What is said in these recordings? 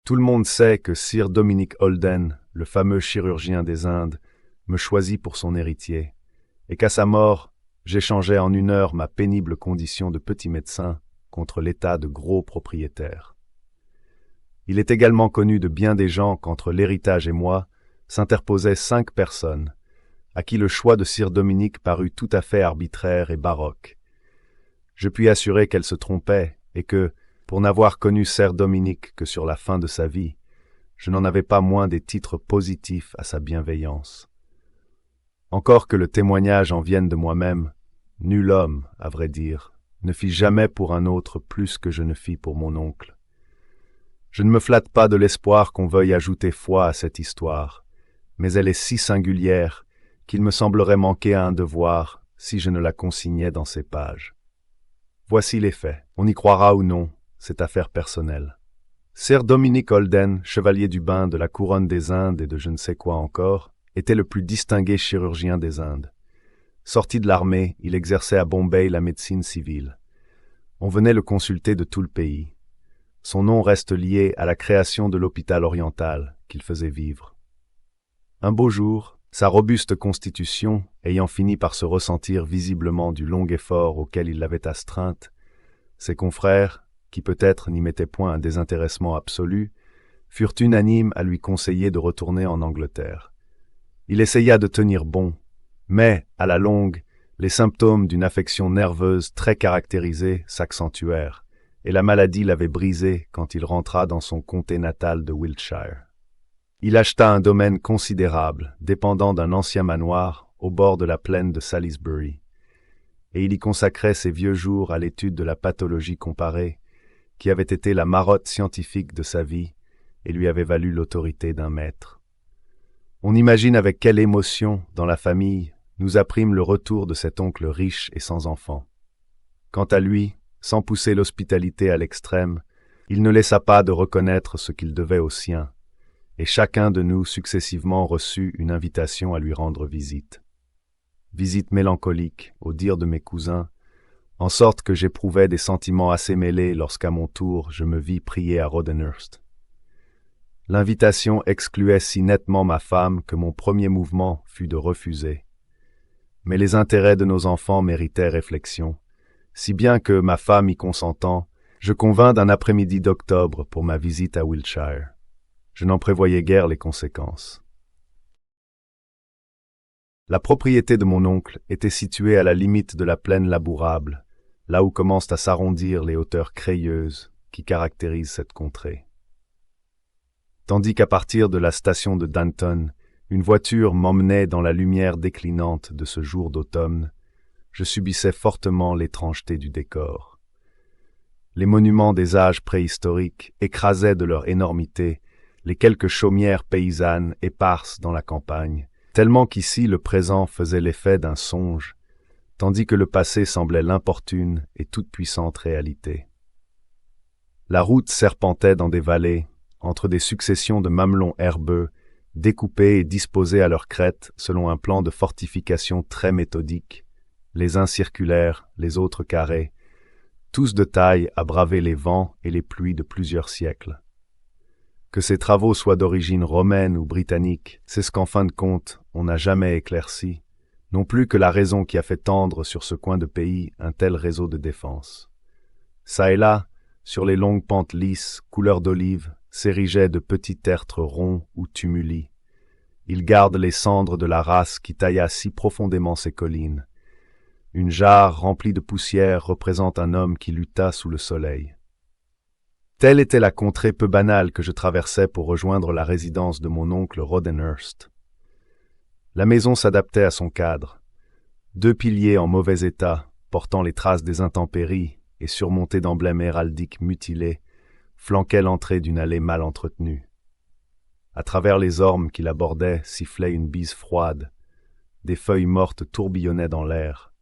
Tout le monde sait que Sir Dominick Holden, le fameux chirurgien des Indes, me choisit pour son héritier, et qu'à sa mort, j'échangeais en 1 heure ma pénible condition de petit médecin contre l'état de gros propriétaire. Il est également connu de bien des gens qu'entre l'héritage et moi s'interposaient 5 personnes, à qui le choix de Sir Dominick parut tout à fait arbitraire et baroque. Je puis assurer qu'elle se trompait, et que, pour n'avoir connu Sir Dominick que sur la fin de sa vie, je n'en avais pas moins des titres positifs à sa bienveillance. Encore que le témoignage en vienne de moi-même, nul homme, à vrai dire, ne fit jamais pour un autre plus que je ne fis pour mon oncle. Je ne me flatte pas de l'espoir qu'on veuille ajouter foi à cette histoire, mais elle est si singulière qu'il me semblerait manquer à un devoir si je ne la consignais dans ces pages. Voici les faits. On y croira ou non, c'est affaire personnelle. Sir Dominick Holden, chevalier du bain de la couronne des Indes et de je ne sais quoi encore, était le plus distingué chirurgien des Indes. Sorti de l'armée, il exerçait à Bombay la médecine civile. On venait le consulter de tout le pays. Son nom reste lié à la création de l'hôpital oriental qu'il faisait vivre. Un beau jour, sa robuste constitution, ayant fini par se ressentir visiblement du long effort auquel il l'avait astreinte, ses confrères, qui peut-être n'y mettaient point un désintéressement absolu, furent unanimes à lui conseiller de retourner en Angleterre. Il essaya de tenir bon, mais, à la longue, les symptômes d'une affection nerveuse très caractérisée s'accentuèrent, et la maladie l'avait brisé quand il rentra dans son comté natal de Wiltshire. Il acheta un domaine considérable, dépendant d'un ancien manoir, au bord de la plaine de Salisbury, et il y consacrait ses vieux jours à l'étude de la pathologie comparée, qui avait été la marotte scientifique de sa vie et lui avait valu l'autorité d'un maître. On imagine avec quelle émotion, dans la famille, nous apprîmes le retour de cet oncle riche et sans enfant. Quant à lui, sans pousser l'hospitalité à l'extrême, il ne laissa pas de reconnaître ce qu'il devait aux siens, et chacun de nous successivement reçut une invitation à lui rendre visite. Visite mélancolique, au dire de mes cousins, en sorte que j'éprouvais des sentiments assez mêlés lorsqu'à mon tour je me vis prier à Rothenhurst. L'invitation excluait si nettement ma femme que mon premier mouvement fut de refuser. Mais les intérêts de nos enfants méritaient réflexion, si bien que, ma femme y consentant, je convins d'un après-midi d'octobre pour ma visite à Wiltshire. Je n'en prévoyais guère les conséquences. La propriété de mon oncle était située à la limite de la plaine labourable, là où commencent à s'arrondir les hauteurs crayeuses qui caractérisent cette contrée. Tandis qu'à partir de la station de Danton, une voiture m'emmenait dans la lumière déclinante de ce jour d'automne, je subissais fortement l'étrangeté du décor. Les monuments des âges préhistoriques écrasaient de leur énormité les quelques chaumières paysannes éparses dans la campagne, tellement qu'ici le présent faisait l'effet d'un songe, tandis que le passé semblait l'importune et toute-puissante réalité. La route serpentait dans des vallées, entre des successions de mamelons herbeux, découpés et disposés à leur crête selon un plan de fortification très méthodique, les uns circulaires, les autres carrés, tous de taille à braver les vents et les pluies de plusieurs siècles. Que ces travaux soient d'origine romaine ou britannique, c'est ce qu'en fin de compte on n'a jamais éclairci, non plus que la raison qui a fait tendre sur ce coin de pays un tel réseau de défense. Ça et là, sur les longues pentes lisses, couleur d'olive, s'érigeaient de petits tertres ronds ou tumuli. Ils gardent les cendres de la race qui tailla si profondément ces collines. Une jarre remplie de poussière représente un homme qui lutta sous le soleil. Telle était la contrée peu banale que je traversais pour rejoindre la résidence de mon oncle Rothenhurst. La maison s'adaptait à son cadre. 2 piliers en mauvais état, portant les traces des intempéries et surmontés d'emblèmes héraldiques mutilés, flanquaient l'entrée d'une allée mal entretenue. À travers les ormes qui la bordaient sifflait une bise froide. Des feuilles mortes tourbillonnaient dans l'air.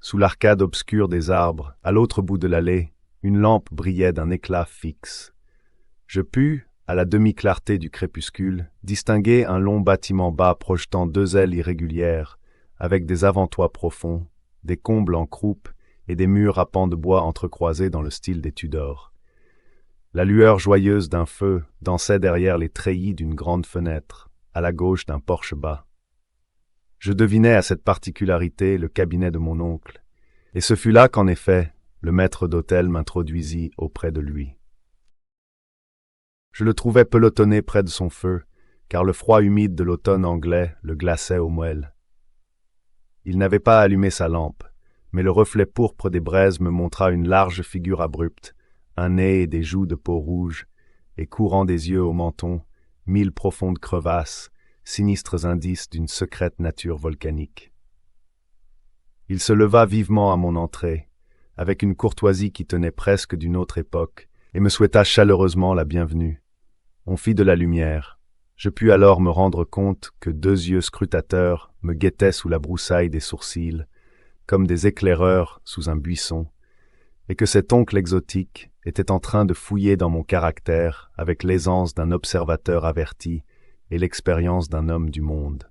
Sous l'arcade obscure des arbres, à l'autre bout de l'allée, une lampe brillait d'un éclat fixe. Je pus, à la demi-clarté du crépuscule, distinguer un long bâtiment bas projetant 2 ailes irrégulières, avec des avant-toits profonds, des combles en croupe et des murs à pans de bois entrecroisés dans le style des Tudors. La lueur joyeuse d'un feu dansait derrière les treillis d'une grande fenêtre, à la gauche d'un porche bas. Je devinais à cette particularité le cabinet de mon oncle, et ce fut là qu'en effet, le maître d'hôtel m'introduisit auprès de lui. Je le trouvais pelotonné près de son feu, car le froid humide de l'automne anglais le glaçait aux moelles. Il n'avait pas allumé sa lampe, mais le reflet pourpre des braises me montra une large figure abrupte, un nez et des joues de peau rouge, et courant des yeux au menton, 1000 profondes crevasses, sinistres indices d'une secrète nature volcanique. Il se leva vivement à mon entrée, avec une courtoisie qui tenait presque d'une autre époque, et me souhaita chaleureusement la bienvenue. On fit de la lumière. Je pus alors me rendre compte que 2 yeux scrutateurs me guettaient sous la broussaille des sourcils, comme des éclaireurs sous un buisson, et que cet oncle exotique était en train de fouiller dans mon caractère avec l'aisance d'un observateur averti et l'expérience d'un homme du monde.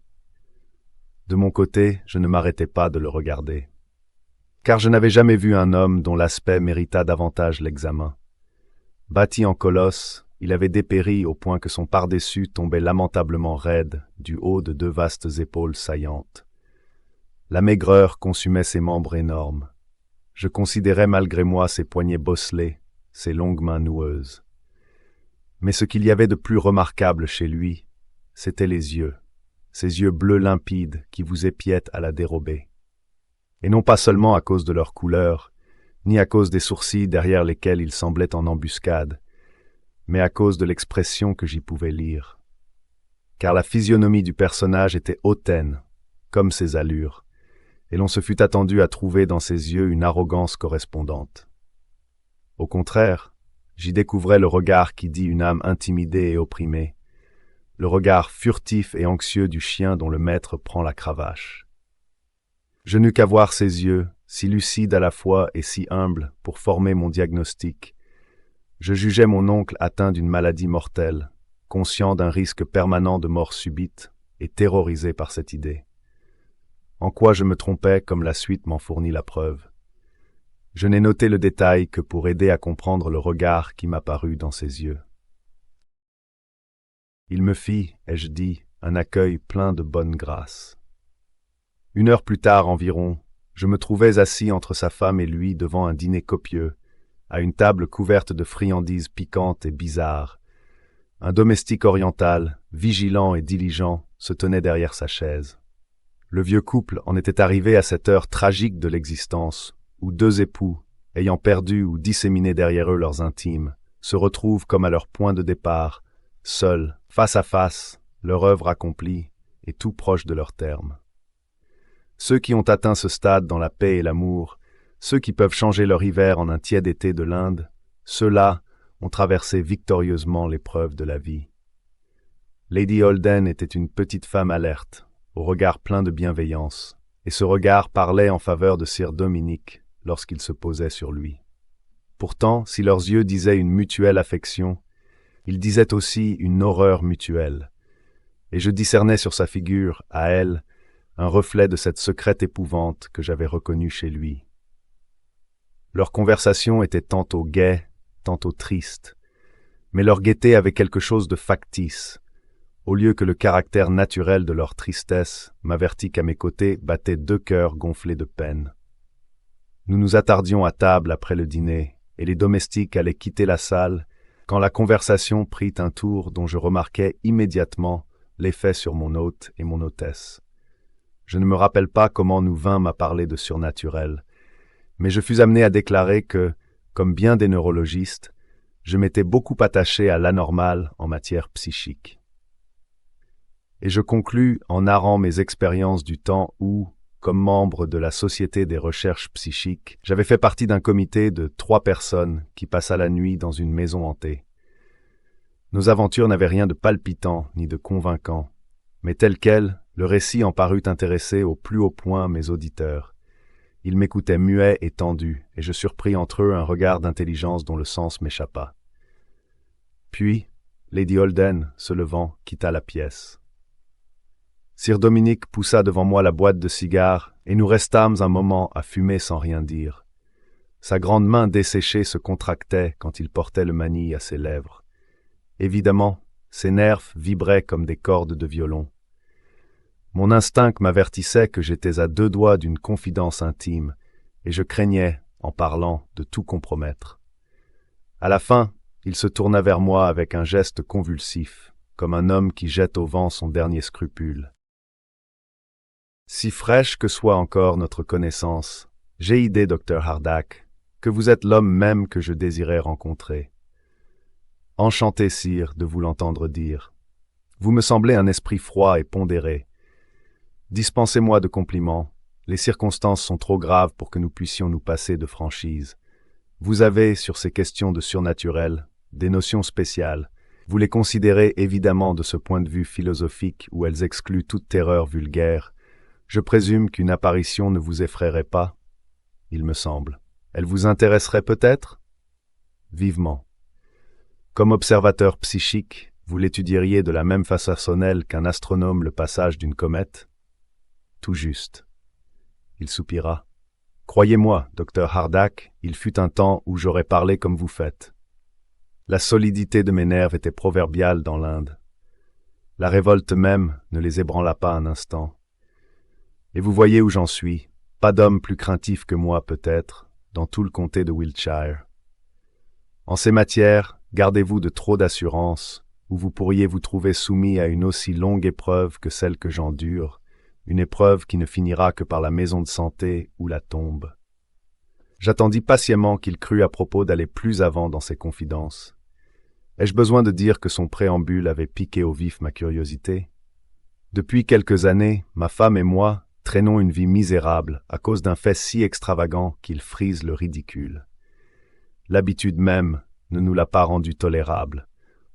De mon côté, je ne m'arrêtais pas de le regarder, car je n'avais jamais vu un homme dont l'aspect méritât davantage l'examen. Bâti en colosse, il avait dépéri au point que son pardessus tombait lamentablement raide du haut de 2 vastes épaules saillantes. La maigreur consumait ses membres énormes. Je considérais malgré moi ses poignets bosselés, ses longues mains noueuses. Mais ce qu'il y avait de plus remarquable chez lui, c'étaient les yeux, ces yeux bleus limpides qui vous épiaient à la dérobée. Et non pas seulement à cause de leur couleur, ni à cause des sourcils derrière lesquels ils semblaient en embuscade, mais à cause de l'expression que j'y pouvais lire. Car la physionomie du personnage était hautaine, comme ses allures, et l'on se fût attendu à trouver dans ses yeux une arrogance correspondante. Au contraire, j'y découvrais le regard qui dit une âme intimidée et opprimée, le regard furtif et anxieux du chien dont le maître prend la cravache. Je n'eus qu'à voir ses yeux, si lucides à la fois et si humbles, pour former mon diagnostic. Je jugeais mon oncle atteint d'une maladie mortelle, conscient d'un risque permanent de mort subite et terrorisé par cette idée. En quoi je me trompais, comme la suite m'en fournit la preuve. Je n'ai noté le détail que pour aider à comprendre le regard qui m'apparut dans ses yeux. Il me fit, ai-je dit, un accueil plein de bonne grâce. 1 heure plus tard environ, je me trouvais assis entre sa femme et lui devant un dîner copieux, à une table couverte de friandises piquantes et bizarres. Un domestique oriental, vigilant et diligent, se tenait derrière sa chaise. Le vieux couple en était arrivé à cette heure tragique de l'existence, où 2 époux, ayant perdu ou disséminé derrière eux leurs intimes, se retrouvent comme à leur point de départ, seuls, face à face, leur œuvre accomplie, et tout proche de leur terme. Ceux qui ont atteint ce stade dans la paix et l'amour, ceux qui peuvent changer leur hiver en un tiède été de l'Inde, ceux-là ont traversé victorieusement l'épreuve de la vie. Lady Holden était une petite femme alerte, au regard plein de bienveillance, et ce regard parlait en faveur de Sir Dominick lorsqu'il se posait sur lui. Pourtant, si leurs yeux disaient une mutuelle affection, ils disaient aussi une horreur mutuelle, et je discernais sur sa figure, à elle, un reflet de cette secrète épouvante que j'avais reconnue chez lui. Leur conversation était tantôt gaie, tantôt triste, mais leur gaieté avait quelque chose de factice, au lieu que le caractère naturel de leur tristesse m'avertit qu'à mes côtés battaient 2 cœurs gonflés de peine. Nous nous attardions à table après le dîner, et les domestiques allaient quitter la salle, quand la conversation prit un tour dont je remarquai immédiatement l'effet sur mon hôte et mon hôtesse. Je ne me rappelle pas comment nous vînmes à parler de surnaturel, mais je fus amené à déclarer que, comme bien des neurologistes, je m'étais beaucoup attaché à l'anormal en matière psychique. Et je conclus en narrant mes expériences du temps où, comme membre de la Société des recherches psychiques, j'avais fait partie d'un comité de 3 personnes qui passa la nuit dans une maison hantée. Nos aventures n'avaient rien de palpitant ni de convaincant, mais tel quel, le récit en parut intéresser au plus haut point mes auditeurs. Ils m'écoutaient muets et tendus, et je surpris entre eux un regard d'intelligence dont le sens m'échappa. Puis, Lady Holden, se levant, quitta la pièce. Sir Dominick poussa devant moi la boîte de cigares, et nous restâmes un moment à fumer sans rien dire. Sa grande main desséchée se contractait quand il portait le manille à ses lèvres. Évidemment, ses nerfs vibraient comme des cordes de violon. Mon instinct m'avertissait que j'étais à 2 doigts d'une confidence intime, et je craignais, en parlant, de tout compromettre. À la fin, il se tourna vers moi avec un geste convulsif, comme un homme qui jette au vent son dernier scrupule. Si fraîche que soit encore notre connaissance, j'ai idée, Dr. Hardack, que vous êtes l'homme même que je désirais rencontrer. Enchanté, sire, de vous l'entendre dire. Vous me semblez un esprit froid et pondéré. Dispensez-moi de compliments, les circonstances sont trop graves pour que nous puissions nous passer de franchise. Vous avez, sur ces questions de surnaturel, des notions spéciales. Vous les considérez évidemment de ce point de vue philosophique où elles excluent toute terreur vulgaire. Je présume qu'une apparition ne vous effraierait pas, il me semble. Elle vous intéresserait peut-être? Vivement. Comme observateur psychique, vous l'étudieriez de la même façonnelle qu'un astronome le passage d'une comète? Tout juste. Il soupira. Croyez-moi, Dr. Hardack, il fut un temps où j'aurais parlé comme vous faites. La solidité de mes nerfs était proverbiale dans l'Inde. La révolte même ne les ébranla pas un instant. Et vous voyez où j'en suis, pas d'homme plus craintif que moi peut-être, dans tout le comté de Wiltshire. En ces matières, gardez-vous de trop d'assurance, ou vous pourriez vous trouver soumis à une aussi longue épreuve que celle que j'endure, une épreuve qui ne finira que par la maison de santé ou la tombe. J'attendis patiemment qu'il crût à propos d'aller plus avant dans ses confidences. Ai-je besoin de dire que son préambule avait piqué au vif ma curiosité? Depuis quelques années, ma femme et moi traînons une vie misérable à cause d'un fait si extravagant qu'il frise le ridicule. L'habitude même ne nous l'a pas rendu tolérable.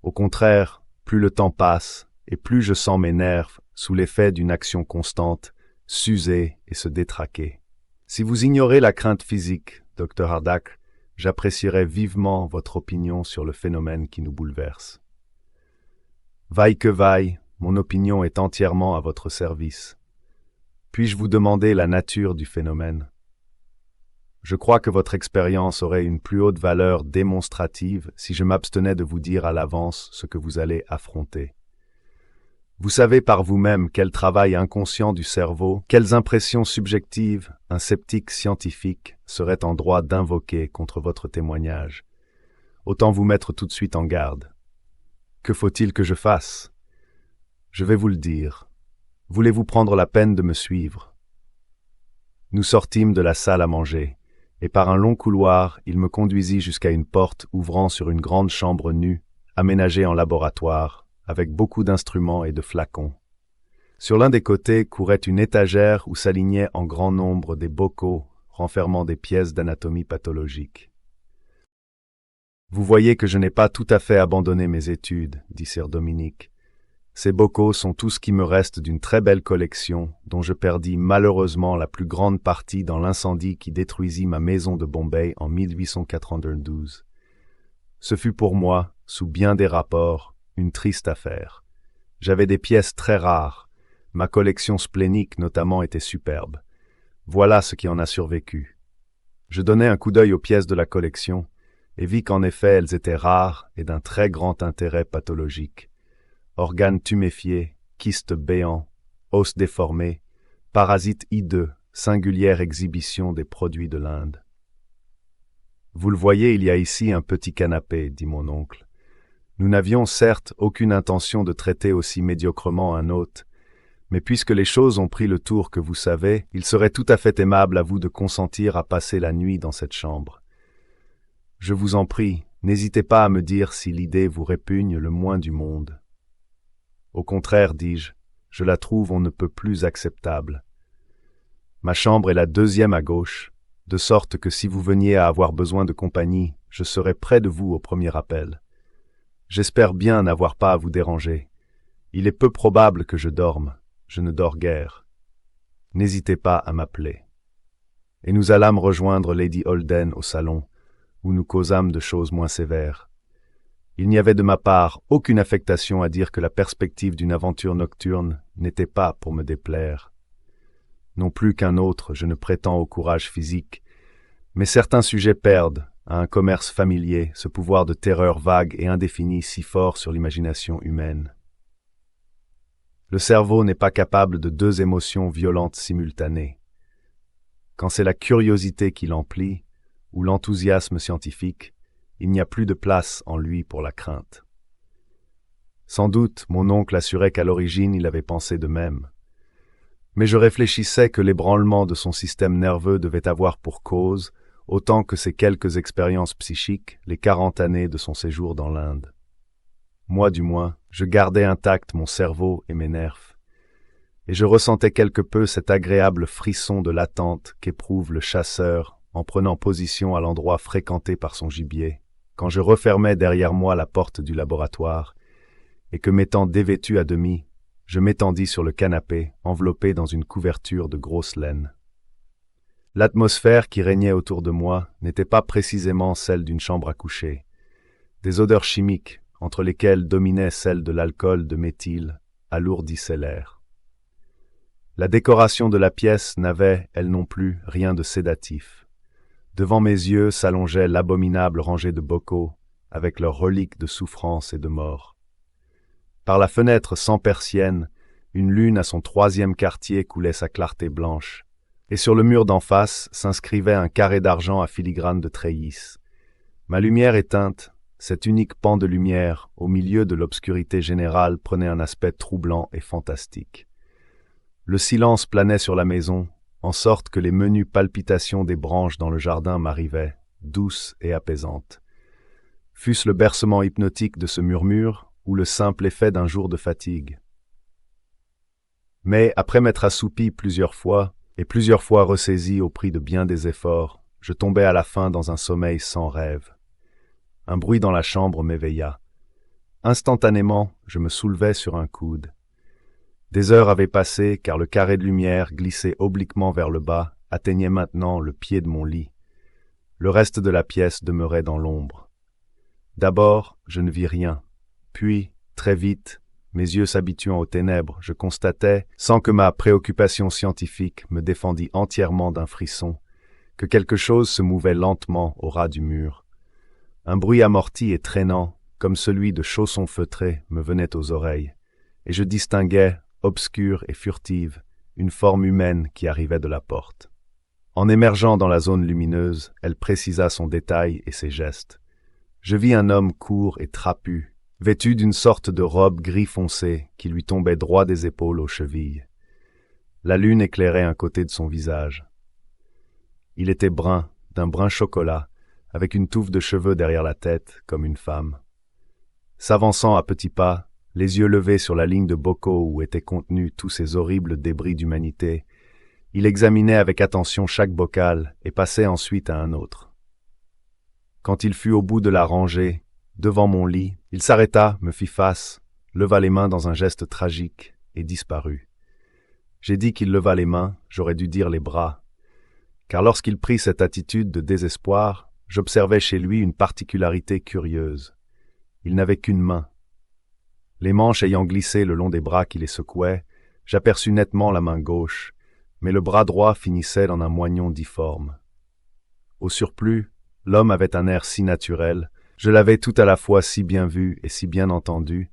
Au contraire, plus le temps passe, et plus je sens mes nerfs, sous l'effet d'une action constante, s'user et se détraquer. Si vous ignorez la crainte physique, Dr. Hardack, j'apprécierais vivement votre opinion sur le phénomène qui nous bouleverse. Vaille que vaille, mon opinion est entièrement à votre service. Puis-je vous demander la nature du phénomène? Je crois que votre expérience aurait une plus haute valeur démonstrative si je m'abstenais de vous dire à l'avance ce que vous allez affronter. Vous savez par vous-même quel travail inconscient du cerveau, quelles impressions subjectives un sceptique scientifique serait en droit d'invoquer contre votre témoignage. Autant vous mettre tout de suite en garde. Que faut-il que je fasse? Je vais vous le dire. Voulez-vous prendre la peine de me suivre? Nous sortîmes de la salle à manger, et par un long couloir, il me conduisit jusqu'à une porte ouvrant sur une grande chambre nue, aménagée en laboratoire, avec beaucoup d'instruments et de flacons. Sur l'un des côtés courait une étagère où s'alignaient en grand nombre des bocaux renfermant des pièces d'anatomie pathologique. « Vous voyez que je n'ai pas tout à fait abandonné mes études, dit Sir Dominique. Ces bocaux sont tout ce qui me reste d'une très belle collection, dont je perdis malheureusement la plus grande partie dans l'incendie qui détruisit ma maison de Bombay en 1892. Ce fut pour moi, sous bien des rapports, une triste affaire. J'avais des pièces très rares, ma collection splénique notamment était superbe. Voilà ce qui en a survécu. Je donnai un coup d'œil aux pièces de la collection, et vis qu'en effet elles étaient rares et d'un très grand intérêt pathologique. Organes tuméfiés, kystes béants, os déformés, parasites hideux, singulière exhibition des produits de l'Inde. « Vous le voyez, il y a ici un petit canapé, dit mon oncle. Nous n'avions certes aucune intention de traiter aussi médiocrement un hôte, mais puisque les choses ont pris le tour que vous savez, il serait tout à fait aimable à vous de consentir à passer la nuit dans cette chambre. Je vous en prie, n'hésitez pas à me dire si l'idée vous répugne le moins du monde. Au contraire, dis-je, je la trouve on ne peut plus acceptable. Ma chambre est la deuxième à gauche, de sorte que si vous veniez à avoir besoin de compagnie, je serai près de vous au premier appel. J'espère bien n'avoir pas à vous déranger. Il est peu probable que je dorme, je ne dors guère. N'hésitez pas à m'appeler. » Et nous allâmes rejoindre Lady Holden au salon, où nous causâmes de choses moins sévères. Il n'y avait de ma part aucune affectation à dire que la perspective d'une aventure nocturne n'était pas pour me déplaire. Non plus qu'un autre, je ne prétends au courage physique, Mais certains sujets perdent, à un commerce familier, ce pouvoir de terreur vague et indéfinie si fort sur l'imagination humaine. Le cerveau n'est pas capable de deux émotions violentes simultanées. Quand c'est la curiosité qui l'emplit, ou l'enthousiasme scientifique, il n'y a plus de place en lui pour la crainte. Sans doute, mon oncle assurait qu'à l'origine il avait pensé de même. Mais je réfléchissais que l'ébranlement de son système nerveux devait avoir pour cause, autant que ses quelques expériences psychiques, les 40 années de son séjour dans l'Inde. Moi du moins, je gardais intact mon cerveau et mes nerfs, et je ressentais quelque peu cet agréable frisson de l'attente qu'éprouve le chasseur en prenant position à l'endroit fréquenté par son gibier, quand je refermais derrière moi la porte du laboratoire, et que m'étant dévêtu à demi, je m'étendis sur le canapé, enveloppé dans une couverture de grosse laine. L'atmosphère qui régnait autour de moi n'était pas précisément celle d'une chambre à coucher. Des odeurs chimiques, entre lesquelles dominait celle de l'alcool de méthyle, alourdissaient l'air. La décoration de la pièce n'avait, elle non plus, rien de sédatif. Devant mes yeux s'allongeait l'abominable rangée de bocaux, avec leurs reliques de souffrance et de mort. Par la fenêtre sans persienne, une lune à son 3e quartier coulait sa clarté blanche, et sur le mur d'en face s'inscrivait un carré d'argent à filigrane de treillis. Ma lumière éteinte, cet unique pan de lumière, au milieu de l'obscurité générale, prenait un aspect troublant et fantastique. Le silence planait sur la maison, en sorte que les menues palpitations des branches dans le jardin m'arrivaient, douces et apaisantes. Fût-ce le bercement hypnotique de ce murmure, ou le simple effet d'un jour de fatigue. Mais, après m'être assoupi plusieurs fois, et plusieurs fois ressaisi au prix de bien des efforts, je tombais à la fin dans un sommeil sans rêve. Un bruit dans la chambre m'éveilla. Instantanément, je me soulevai sur un coude. Des heures avaient passé, car le carré de lumière, glissé obliquement vers le bas, atteignait maintenant le pied de mon lit. Le reste de la pièce demeurait dans l'ombre. D'abord, je ne vis rien. Puis, très vite, mes yeux s'habituant aux ténèbres, je constatais, sans que ma préoccupation scientifique me défendît entièrement d'un frisson, que quelque chose se mouvait lentement au ras du mur. Un bruit amorti et traînant, comme celui de chaussons feutrés, me venait aux oreilles, et je distinguais, obscure et furtive, une forme humaine qui arrivait de la porte. En émergeant dans la zone lumineuse, elle précisa son détail et ses gestes. Je vis un homme court et trapu, vêtu d'une sorte de robe gris foncé qui lui tombait droit des épaules aux chevilles. La lune éclairait un côté de son visage. Il était brun, d'un brun chocolat, avec une touffe de cheveux derrière la tête, comme une femme. S'avançant à petits pas, les yeux levés sur la ligne de bocaux où étaient contenus tous ces horribles débris d'humanité, il examinait avec attention chaque bocal et passait ensuite à un autre. Quand il fut au bout de la rangée, devant mon lit, il s'arrêta, me fit face, leva les mains dans un geste tragique et disparut. J'ai dit qu'il leva les mains, j'aurais dû dire les bras, car lorsqu'il prit cette attitude de désespoir, j'observais chez lui une particularité curieuse. Il n'avait qu'une main. Les manches ayant glissé le long des bras qui les secouaient, j'aperçus nettement la main gauche, mais le bras droit finissait en un moignon difforme. Au surplus, l'homme avait un air si naturel, je l'avais tout à la fois si bien vu et si bien entendu,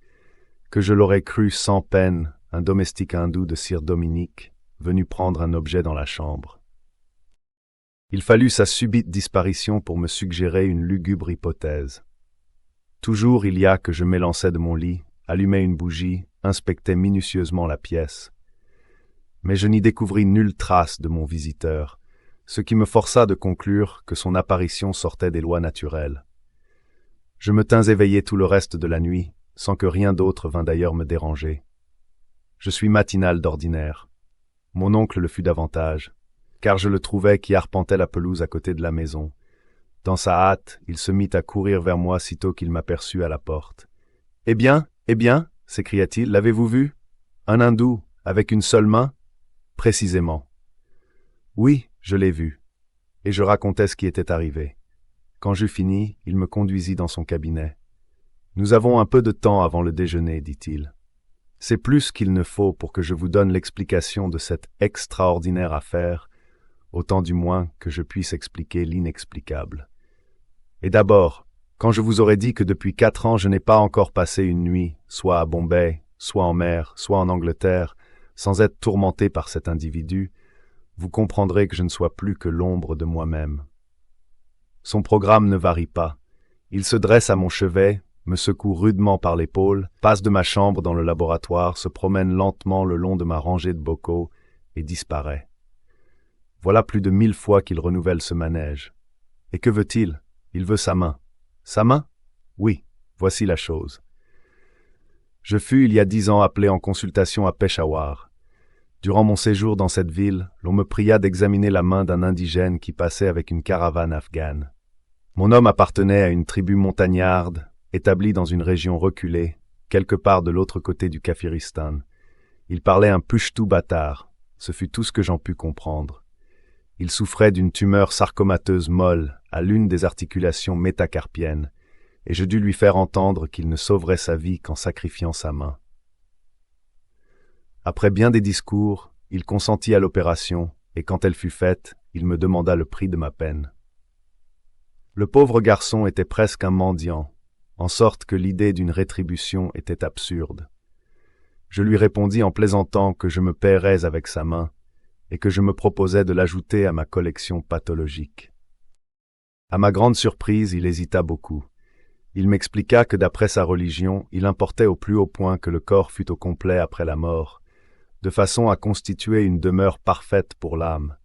que je l'aurais cru sans peine un domestique hindou de Sir Dominique, venu prendre un objet dans la chambre. Il fallut sa subite disparition pour me suggérer une lugubre hypothèse. Toujours il y a que je m'élançais de mon lit, allumais une bougie, inspectais minutieusement la pièce. Mais je n'y découvris nulle trace de mon visiteur, ce qui me força de conclure que son apparition sortait des lois naturelles. Je me tins éveillé tout le reste de la nuit, sans que rien d'autre vînt d'ailleurs me déranger. Je suis matinal d'ordinaire. Mon oncle le fut davantage, car je le trouvais qui arpentait la pelouse à côté de la maison. Dans sa hâte, il se mit à courir vers moi sitôt qu'il m'aperçut à la porte. « Eh bien, s'écria-t-il, l'avez-vous vu? Un hindou, avec une seule main ?» « Précisément. »« Oui, je l'ai vu. » Et je racontais ce qui était arrivé. Quand j'eus fini, il me conduisit dans son cabinet. « Nous avons un peu de temps avant le déjeuner, dit-il. C'est plus qu'il ne faut pour que je vous donne l'explication de cette extraordinaire affaire, autant du moins que je puisse expliquer l'inexplicable. Et d'abord, quand je vous aurais dit que depuis 4 ans je n'ai pas encore passé une nuit, soit à Bombay, soit en mer, soit en Angleterre, sans être tourmenté par cet individu, vous comprendrez que je ne sois plus que l'ombre de moi-même. Son programme ne varie pas. Il se dresse à mon chevet, me secoue rudement par l'épaule, passe de ma chambre dans le laboratoire, se promène lentement le long de ma rangée de bocaux et disparaît. Voilà plus de 1000 fois qu'il renouvelle ce manège. Et que veut-il? Il veut sa main. Sa main? Oui, voici la chose. Je fus il y a 10 ans appelé en consultation à Peshawar. Durant mon séjour dans cette ville, l'on me pria d'examiner la main d'un indigène qui passait avec une caravane afghane. Mon homme appartenait à une tribu montagnarde, établie dans une région reculée, quelque part de l'autre côté du Kafiristan. Il parlait un pushtu bâtard, ce fut tout ce que j'en pus comprendre. Il souffrait d'une tumeur sarcomateuse molle à l'une des articulations métacarpiennes, et je dus lui faire entendre qu'il ne sauverait sa vie qu'en sacrifiant sa main. Après bien des discours, il consentit à l'opération, et quand elle fut faite, il me demanda le prix de ma peine. Le pauvre garçon était presque un mendiant, en sorte que l'idée d'une rétribution était absurde. Je lui répondis en plaisantant que je me paierais avec sa main, et que je me proposais de l'ajouter à ma collection pathologique. À ma grande surprise, il hésita beaucoup. Il m'expliqua que d'après sa religion, il importait au plus haut point que le corps fût au complet après la mort, de façon à constituer une demeure parfaite pour l'âme,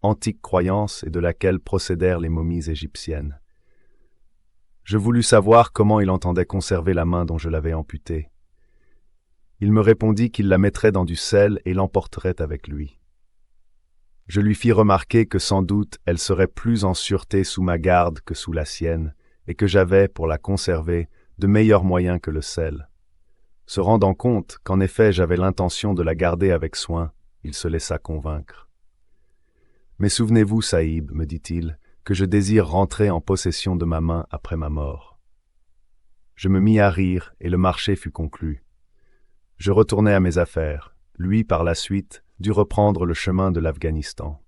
antique croyance et de laquelle procédèrent les momies égyptiennes. Je voulus savoir comment il entendait conserver la main dont je l'avais amputée. Il me répondit qu'il la mettrait dans du sel et l'emporterait avec lui. Je lui fis remarquer que sans doute elle serait plus en sûreté sous ma garde que sous la sienne, et que j'avais, pour la conserver, de meilleurs moyens que le sel. Se rendant compte qu'en effet j'avais l'intention de la garder avec soin, il se laissa convaincre. « Mais souvenez-vous, Saïb, me dit-il, que je désire rentrer en possession de ma main après ma mort. » Je me mis à rire et le marché fut conclu. Je retournai à mes affaires. Lui, par la suite, dut reprendre le chemin de l'Afghanistan.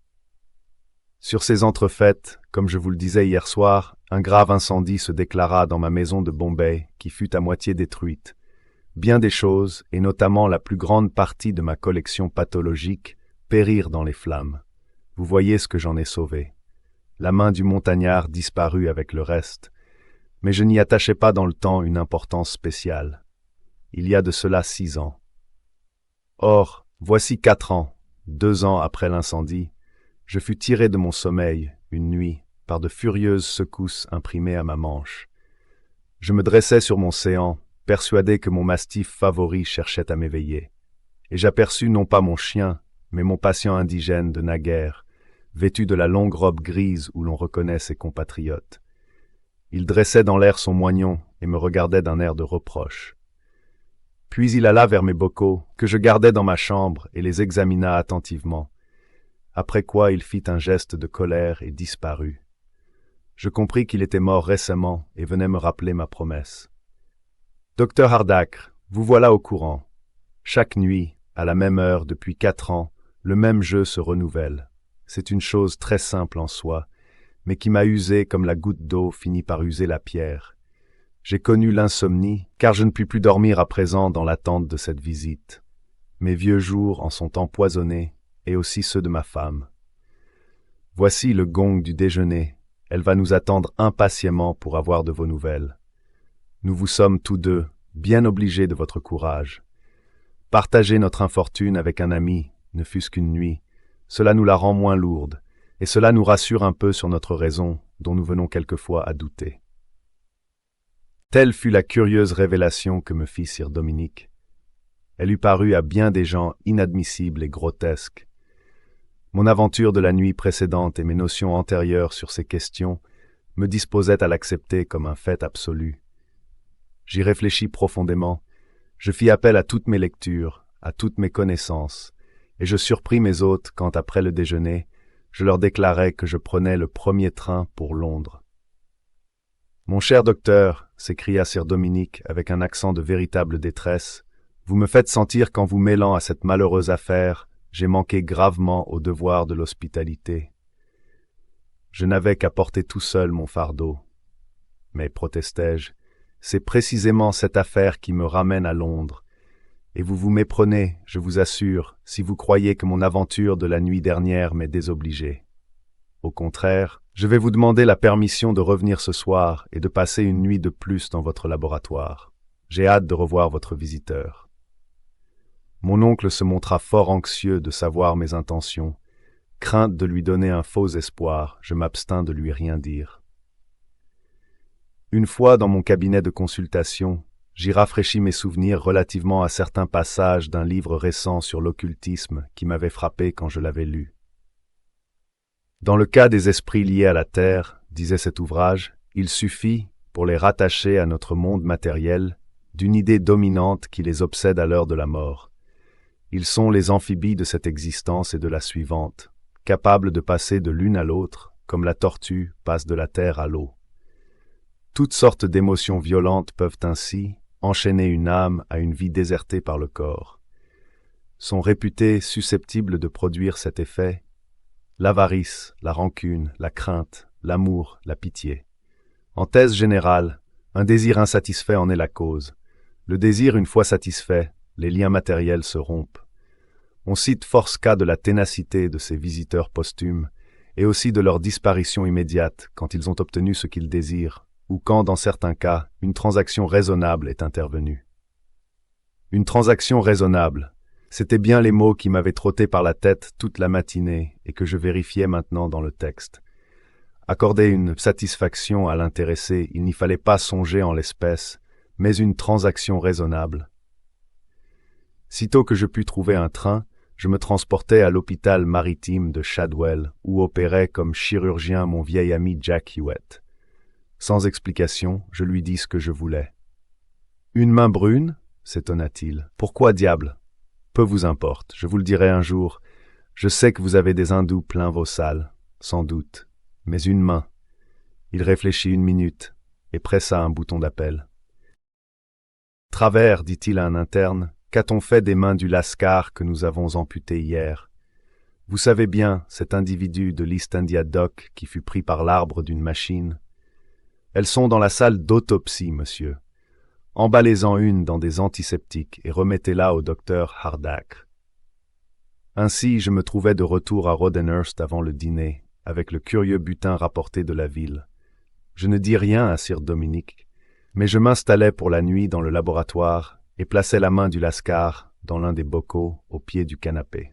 Sur ces entrefaites, comme je vous le disais hier soir, un grave incendie se déclara dans ma maison de Bombay qui fut à moitié détruite. Bien des choses, et notamment la plus grande partie de ma collection pathologique, périrent dans les flammes. Vous voyez ce que j'en ai sauvé. La main du montagnard disparut avec le reste, mais je n'y attachais pas dans le temps une importance spéciale. Il y a de cela 6 ans. Or, voici 4 ans, 2 ans après l'incendie, je fus tiré de mon sommeil, une nuit, par de furieuses secousses imprimées à ma manche. Je me dressais sur mon séant, persuadé que mon mastif favori cherchait à m'éveiller. Et j'aperçus non pas mon chien, mais mon patient indigène de naguère, vêtu de la longue robe grise où l'on reconnaît ses compatriotes. Il dressait dans l'air son moignon et me regardait d'un air de reproche. Puis il alla vers mes bocaux, que je gardais dans ma chambre, et les examina attentivement. Après quoi il fit un geste de colère et disparut. Je compris qu'il était mort récemment et venait me rappeler ma promesse. « Docteur Hardacre, vous voilà au courant. Chaque nuit, à la même heure depuis 4 ans, le même jeu se renouvelle. C'est une chose très simple en soi, mais qui m'a usé comme la goutte d'eau finit par user la pierre. J'ai connu l'insomnie, car je ne puis plus dormir à présent dans l'attente de cette visite. Mes vieux jours en sont empoisonnés, et aussi ceux de ma femme. Voici le gong du déjeuner. Elle va nous attendre impatiemment pour avoir de vos nouvelles. Nous vous sommes tous deux bien obligés de votre courage. Partager notre infortune avec un ami, ne fût-ce qu'une nuit, cela nous la rend moins lourde, et cela nous rassure un peu sur notre raison, dont nous venons quelquefois à douter. » Telle fut la curieuse révélation que me fit sir Dominique. Elle eût paru à bien des gens inadmissible et grotesque. Mon aventure de la nuit précédente et mes notions antérieures sur ces questions me disposaient à l'accepter comme un fait absolu. J'y réfléchis profondément, je fis appel à toutes mes lectures, à toutes mes connaissances, et je surpris mes hôtes quand, après le déjeuner, je leur déclarai que je prenais le premier train pour Londres. « Mon cher docteur, » s'écria sir Dominique avec un accent de véritable détresse, « vous me faites sentir qu'en vous mêlant à cette malheureuse affaire, j'ai manqué gravement au devoir de l'hospitalité. Je n'avais qu'à porter tout seul mon fardeau. Mais, protestai-je, c'est précisément cette affaire qui me ramène à Londres. Et vous vous méprenez, je vous assure, si vous croyez que mon aventure de la nuit dernière m'est désobligée. Au contraire, je vais vous demander la permission de revenir ce soir et de passer une nuit de plus dans votre laboratoire. J'ai hâte de revoir votre visiteur. Mon oncle se montra fort anxieux de savoir mes intentions. Crainte de lui donner un faux espoir, je m'abstins de lui rien dire. Une fois dans mon cabinet de consultation, j'y rafraîchis mes souvenirs relativement à certains passages d'un livre récent sur l'occultisme qui m'avait frappé quand je l'avais lu. Dans le cas des esprits liés à la Terre, disait cet ouvrage, il suffit, pour les rattacher à notre monde matériel, d'une idée dominante qui les obsède à l'heure de la mort. Ils sont les amphibies de cette existence et de la suivante, capables de passer de l'une à l'autre, comme la tortue passe de la terre à l'eau. Toutes sortes d'émotions violentes peuvent ainsi enchaîner une âme à une vie désertée par le corps. Sont réputés susceptibles de produire cet effet l'avarice, la rancune, la crainte, l'amour, la pitié. En thèse générale, un désir insatisfait en est la cause. Le désir une fois satisfait, les liens matériels se rompent. On cite force cas de la ténacité de ces visiteurs posthumes et aussi de leur disparition immédiate quand ils ont obtenu ce qu'ils désirent ou quand, dans certains cas, une transaction raisonnable est intervenue. Une transaction raisonnable, c'étaient bien les mots qui m'avaient trotté par la tête toute la matinée et que je vérifiais maintenant dans le texte. Accorder une satisfaction à l'intéressé, il n'y fallait pas songer en l'espèce, mais une transaction raisonnable. Sitôt que je pus trouver un train, je me transportai à l'hôpital maritime de Shadwell, où opérait comme chirurgien mon vieil ami Jack Hewitt. Sans explication, je lui dis ce que je voulais. « Une main brune ?» s'étonna-t-il. « Pourquoi diable ? Peu vous importe, je vous le dirai un jour. Je sais que vous avez des hindous plein vos salles, sans doute. Mais une main. » Il réfléchit une minute et pressa un bouton d'appel. « Travers, dit-il à un interne, qu'a-t-on fait des mains du Lascar que nous avons amputé hier ? Vous savez bien, cet individu de l'East India Dock qui fut pris par l'arbre d'une machine. Elles sont dans la salle d'autopsie, monsieur. Emballez-en une dans des antiseptiques et remettez-la au docteur Hardack. » Ainsi, je me trouvais de retour à Rodenhurst avant le dîner, avec le curieux butin rapporté de la ville. Je ne dis rien à Sir Dominique, mais je m'installai pour la nuit dans le laboratoire et plaçai la main du Lascar dans l'un des bocaux au pied du canapé.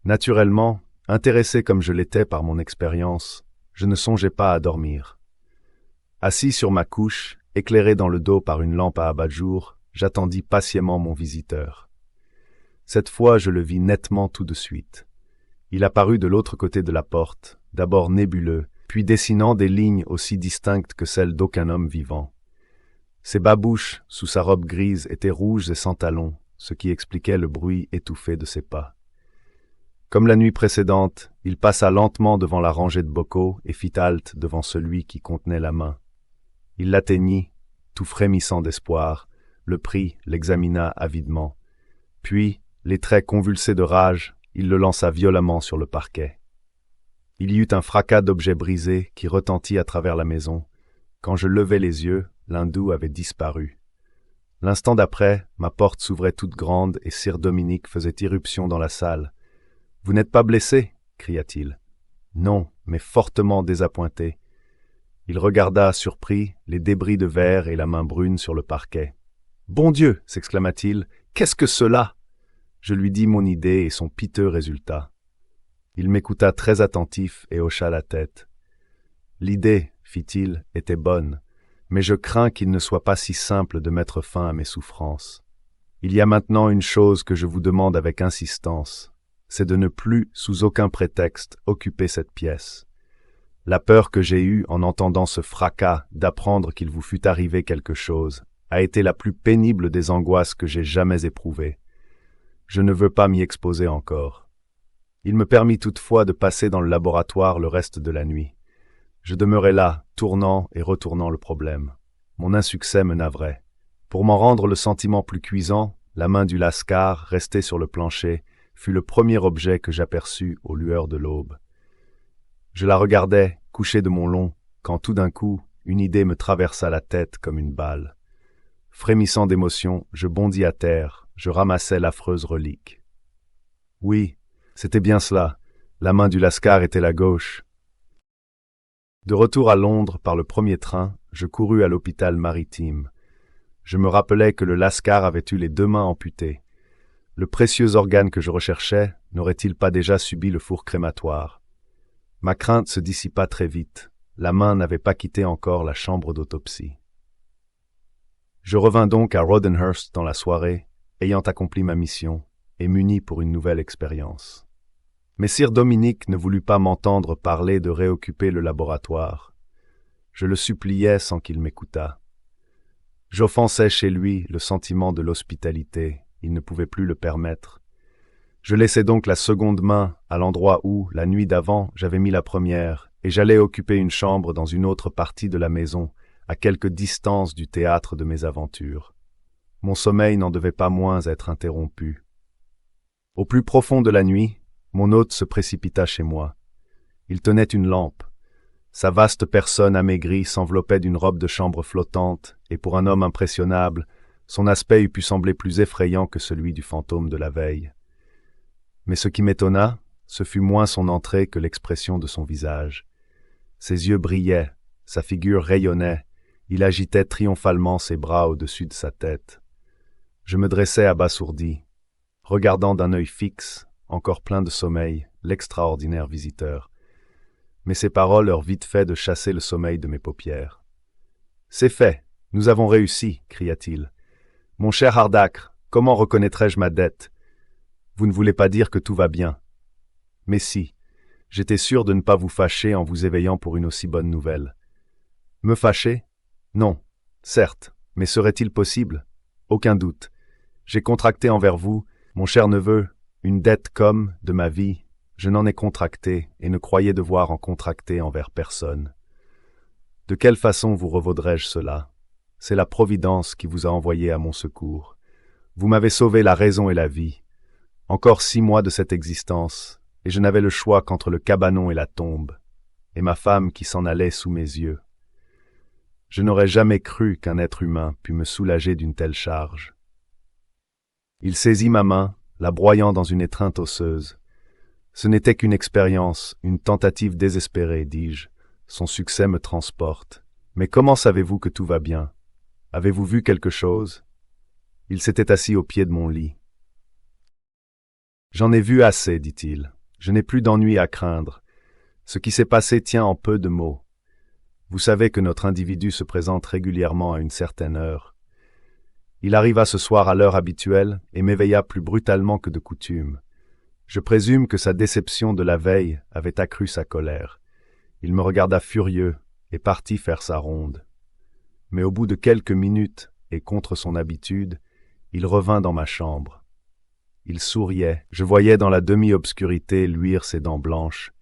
Naturellement, intéressé comme je l'étais par mon expérience, je ne songeais pas à dormir. Assis sur ma couche, éclairé dans le dos par une lampe à abat-jour, j'attendis patiemment mon visiteur. Cette fois, je le vis nettement tout de suite. Il apparut de l'autre côté de la porte, d'abord nébuleux, puis dessinant des lignes aussi distinctes que celles d'aucun homme vivant. Ses babouches, sous sa robe grise, étaient rouges et sans talons, ce qui expliquait le bruit étouffé de ses pas. Comme la nuit précédente, il passa lentement devant la rangée de bocaux et fit halte devant celui qui contenait la main. Il l'atteignit, tout frémissant d'espoir, le prit, l'examina avidement. Puis, les traits convulsés de rage, il le lança violemment sur le parquet. Il y eut un fracas d'objets brisés qui retentit à travers la maison. Quand je levai les yeux, l'hindou avait disparu. L'instant d'après, ma porte s'ouvrait toute grande et Sir Dominique faisait irruption dans la salle. « Vous n'êtes pas blessé ?» cria-t-il. « Non, mais fortement désappointé. » Il regarda, surpris, les débris de verre et la main brune sur le parquet. « Bon Dieu !» s'exclama-t-il. « Qu'est-ce que cela ?» Je lui dis mon idée et son piteux résultat. Il m'écouta très attentif et hocha la tête. « L'idée, fit-il, était bonne, mais je crains qu'il ne soit pas si simple de mettre fin à mes souffrances. Il y a maintenant une chose que je vous demande avec insistance, c'est de ne plus, sous aucun prétexte, occuper cette pièce. La peur que j'ai eue en entendant ce fracas d'apprendre qu'il vous fût arrivé quelque chose a été la plus pénible des angoisses que j'ai jamais éprouvées. Je ne veux pas m'y exposer encore. Il me permit toutefois de passer dans le laboratoire le reste de la nuit. Je demeurai là, tournant et retournant le problème. Mon insuccès me navrait. Pour m'en rendre le sentiment plus cuisant, la main du Lascar, restée sur le plancher, fut le premier objet que j'aperçus aux lueurs de l'aube. Je la regardais, couchée de mon long, quand tout d'un coup, une idée me traversa la tête comme une balle. Frémissant d'émotion, je bondis à terre, je ramassai l'affreuse relique. Oui, c'était bien cela, la main du Lascar était la gauche. De retour à Londres par le premier train, je courus à l'hôpital maritime. Je me rappelais que le Lascar avait eu les 2 mains amputées. Le précieux organe que je recherchais n'aurait-il pas déjà subi le four crématoire? Ma crainte se dissipa très vite. La main n'avait pas quitté encore la chambre d'autopsie. Je revins donc à Rothenhurst dans la soirée, ayant accompli ma mission, et muni pour une nouvelle expérience. Mais Sir Dominique ne voulut pas m'entendre parler de réoccuper le laboratoire. Je le suppliais sans qu'il m'écoutât. J'offensais chez lui le sentiment de l'hospitalité, il ne pouvait plus le permettre. Je laissai donc la seconde main à l'endroit où, la nuit d'avant, j'avais mis la première, et j'allais occuper une chambre dans une autre partie de la maison, à quelque distance du théâtre de mes aventures. Mon sommeil n'en devait pas moins être interrompu. Au plus profond de la nuit, mon hôte se précipita chez moi. Il tenait une lampe. Sa vaste personne amaigrie s'enveloppait d'une robe de chambre flottante, et pour un homme impressionnable, son aspect eût pu sembler plus effrayant que celui du fantôme de la veille. Mais ce qui m'étonna, ce fut moins son entrée que l'expression de son visage. Ses yeux brillaient, sa figure rayonnait, il agitait triomphalement ses bras au-dessus de sa tête. Je me dressai abasourdi, regardant d'un œil fixe, encore plein de sommeil, l'extraordinaire visiteur. Mais ses paroles eurent vite fait de chasser le sommeil de mes paupières. « C'est fait, nous avons réussi, cria-t-il. Mon cher Hardacre, comment reconnaîtrais-je ma dette? Vous ne voulez pas dire que tout va bien. Mais si, j'étais sûr de ne pas vous fâcher en vous éveillant pour une aussi bonne nouvelle. Me fâcher? Non, certes, mais serait-il possible? Aucun doute. J'ai contracté envers vous, mon cher neveu, une dette comme, de ma vie, je n'en ai contracté et ne croyais devoir en contracter envers personne. De quelle façon vous revaudrai-je cela? C'est la Providence qui vous a envoyé à mon secours. Vous m'avez sauvé la raison et la vie. Encore 6 mois de cette existence, et je n'avais le choix qu'entre le cabanon et la tombe, et ma femme qui s'en allait sous mes yeux. Je n'aurais jamais cru qu'un être humain pût me soulager d'une telle charge. Il saisit ma main, la broyant dans une étreinte osseuse. Ce n'était qu'une expérience, une tentative désespérée, dis-je. Son succès me transporte. Mais comment savez-vous que tout va bien? Avez-vous vu quelque chose? Il s'était assis au pied de mon lit. J'en ai vu assez, dit-il. Je n'ai plus d'ennui à craindre. Ce qui s'est passé tient en peu de mots. Vous savez que notre individu se présente régulièrement à une certaine heure. Il arriva ce soir à l'heure habituelle et m'éveilla plus brutalement que de coutume. Je présume que sa déception de la veille avait accru sa colère. Il me regarda furieux et partit faire sa ronde. Mais au bout de quelques minutes, et contre son habitude, il revint dans ma chambre. Il souriait, je voyais dans la demi-obscurité luire ses dents blanches.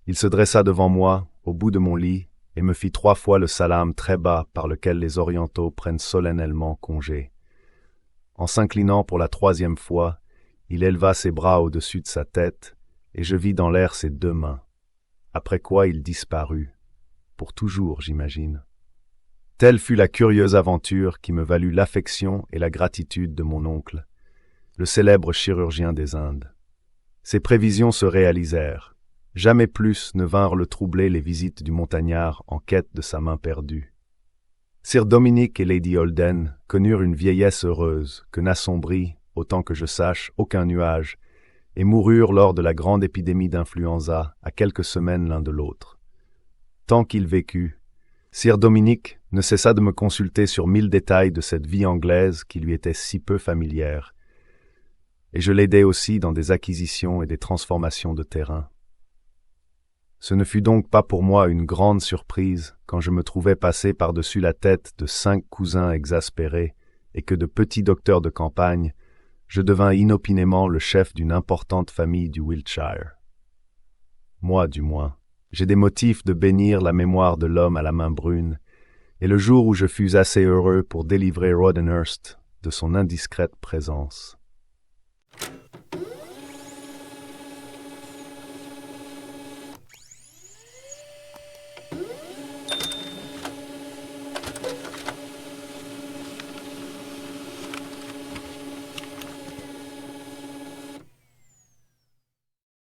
Il se dressa devant moi, au bout de mon lit, et me fit 3 fois le salam très bas par lequel les orientaux prennent solennellement congé. En s'inclinant pour la 3e fois, il éleva ses bras au-dessus de sa tête, et je vis dans l'air ses 2 mains. Après quoi il disparut. Pour toujours, j'imagine. Telle fut la curieuse aventure qui me valut l'affection et la gratitude de mon oncle, le célèbre chirurgien des Indes. Ses prévisions se réalisèrent. Jamais plus ne vinrent le troubler les visites du montagnard en quête de sa main perdue. Sir Dominique et Lady Holden connurent une vieillesse heureuse que n'assombrit, autant que je sache, aucun nuage, et moururent lors de la grande épidémie d'influenza à quelques semaines l'un de l'autre. Tant qu'il vécut, Sir Dominique ne cessa de me consulter sur 1000 détails de cette vie anglaise qui lui était si peu familière, et je l'aidai aussi dans des acquisitions et des transformations de terrain. Ce ne fut donc pas pour moi une grande surprise quand je me trouvais passer par-dessus la tête de 5 cousins exaspérés et que de petits docteurs de campagne, je devins inopinément le chef d'une importante famille du Wiltshire. Moi, du moins, j'ai des motifs de bénir la mémoire de l'homme à la main brune, et le jour où je fus assez heureux pour délivrer Rothenhurst de son indiscrète présence.